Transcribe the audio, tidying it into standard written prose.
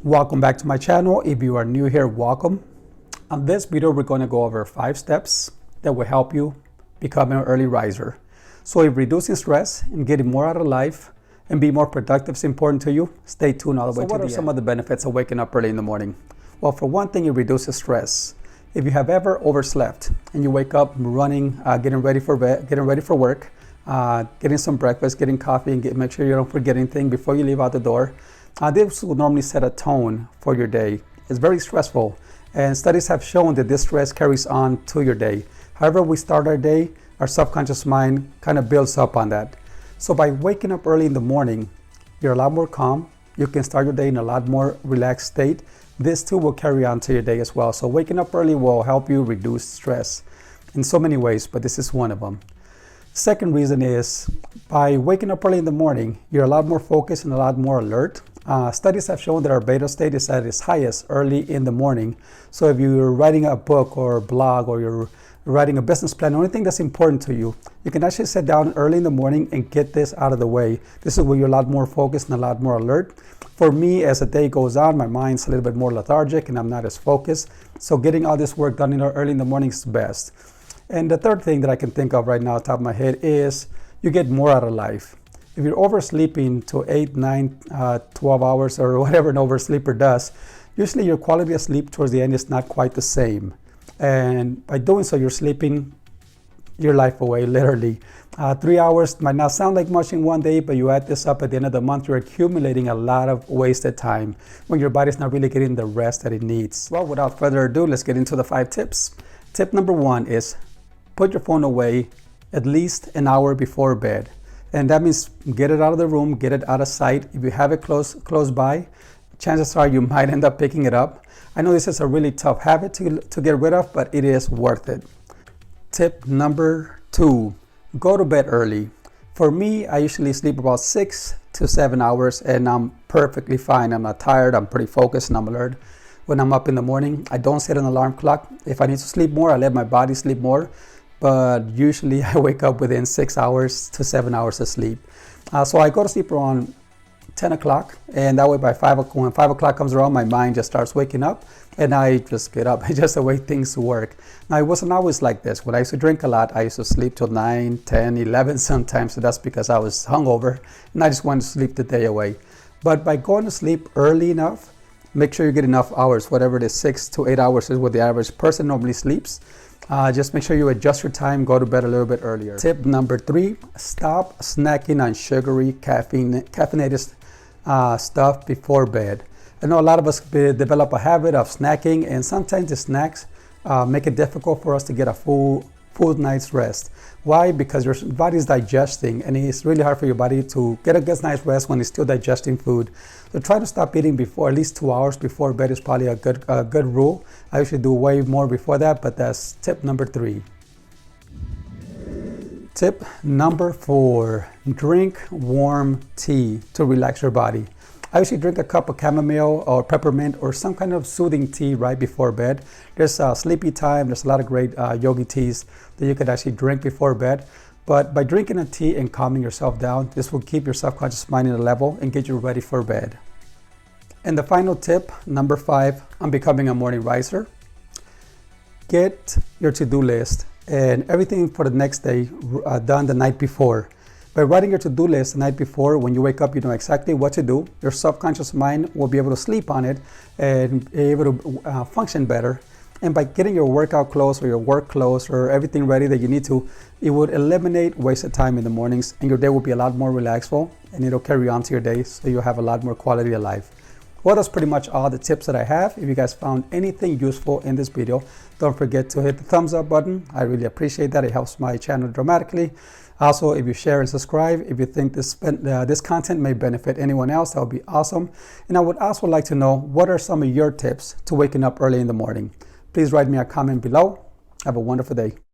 Welcome back to my channel. If you are new here, welcome. On this video, we're going to go over 5 steps that will help you become an early riser. So if reducing stress and getting more out of life and be more productive is important to you, stay tuned all the way to the end. So what are some of the benefits of waking up early in the morning? Well, for one thing, it reduces stress. If you have ever overslept and you wake up running, getting ready for bed, getting ready for work, getting some breakfast, getting coffee, and make sure you don't forget anything before you leave out the door, this will normally set a tone for your day. It's very stressful, and studies have shown that this stress carries on to your day. However we start our day, our subconscious mind kind of builds up on that. So by waking up early in the morning, you're a lot more calm. You can start your day in a lot more relaxed state. This too will carry on to your day as well. So waking up early will help you reduce stress in so many ways, but this is one of them. Second reason is by waking up early in the morning, you're a lot more focused and a lot more alert. Studies have shown that our beta state is at its highest early in the morning. So if you're writing a book or a blog, or you're writing a business plan, or anything that's important to you, you can actually sit down early in the morning and get this out of the way. This is where you're a lot more focused and a lot more alert. For me, as the day goes on, my mind's a little bit more lethargic and I'm not as focused. So getting all this work done early in the morning is best. And the third thing that I can think of right now, top of my head, is you get more out of life. If you're oversleeping to 8, 9, 12 hours or whatever an oversleeper does, usually your quality of sleep towards the end is not quite the same. And by doing so, you're sleeping your life away, literally. 3 hours might not sound like much in one day, but you add this up at the end of the month, you're accumulating a lot of wasted time when your body's not really getting the rest that it needs. Well, without further ado, let's get into the 5 tips. Tip number 1 is put your phone away at least an hour before bed. And that means get it out of the room, get it out of sight. If you have it close by, chances are you might end up picking it up. I know this is a really tough habit to get rid of, but it is worth it. Tip number 2, go to bed early. For me, I usually sleep about 6 to 7 hours and I'm perfectly fine. I'm not tired, I'm pretty focused and I'm alert. When I'm up in the morning, I don't set an alarm clock. If I need to sleep more, I let my body sleep more. But usually I wake up within 6 hours to 7 hours of sleep. So I go to sleep around 10 o'clock, and that way by when 5 o'clock comes around, my mind just starts waking up and I just get up. It's just the way things work. Now, it wasn't always like this. When I used to drink a lot, I used to sleep till 9, 10, 11 sometimes. So that's because I was hungover and I just wanted to sleep the day away. But by going to sleep early enough, make sure you get enough hours, whatever it is, 6 to 8 hours is what the average person normally sleeps. Just make sure you adjust your time, go to bed a little bit earlier. Tip number 3, stop snacking on sugary, caffeinated stuff before bed. I know a lot of us develop a habit of snacking, and sometimes the snacks make it difficult for us to get a full night's rest. Why? Because your body's digesting, and it's really hard for your body to get a good night's rest when it's still digesting food. So try to stop eating before, at least 2 hours before bed is probably a good rule. I usually do way more before that, but that's tip number 3. Tip number 4, drink warm tea to relax your body. I usually drink a cup of chamomile or peppermint or some kind of soothing tea right before bed. There's sleepy time. There's a lot of great yogi teas that you could actually drink before bed. But by drinking a tea and calming yourself down, this will keep your subconscious mind in a level and get you ready for bed. And the final tip, number 5, on becoming a morning riser, get your to-do list and everything for the next day done the night before. By writing your to-do list the night before, when you wake up, you know exactly what to do. Your subconscious mind will be able to sleep on it and be able to function better. And by getting your workout clothes or your work clothes or everything ready that you need to, it would eliminate wasted time in the mornings, and your day will be a lot more relaxful, and it'll carry on to your day, so you'll have a lot more quality of life. Well, that's pretty much all the tips that I have. If you guys found anything useful in this video, don't forget to hit the thumbs up button. I really appreciate that. It helps my channel dramatically. Also, if you share and subscribe, if you think this content may benefit anyone else, that would be awesome. And I would also like to know, what are some of your tips to waking up early in the morning? Please write me a comment below. Have a wonderful day.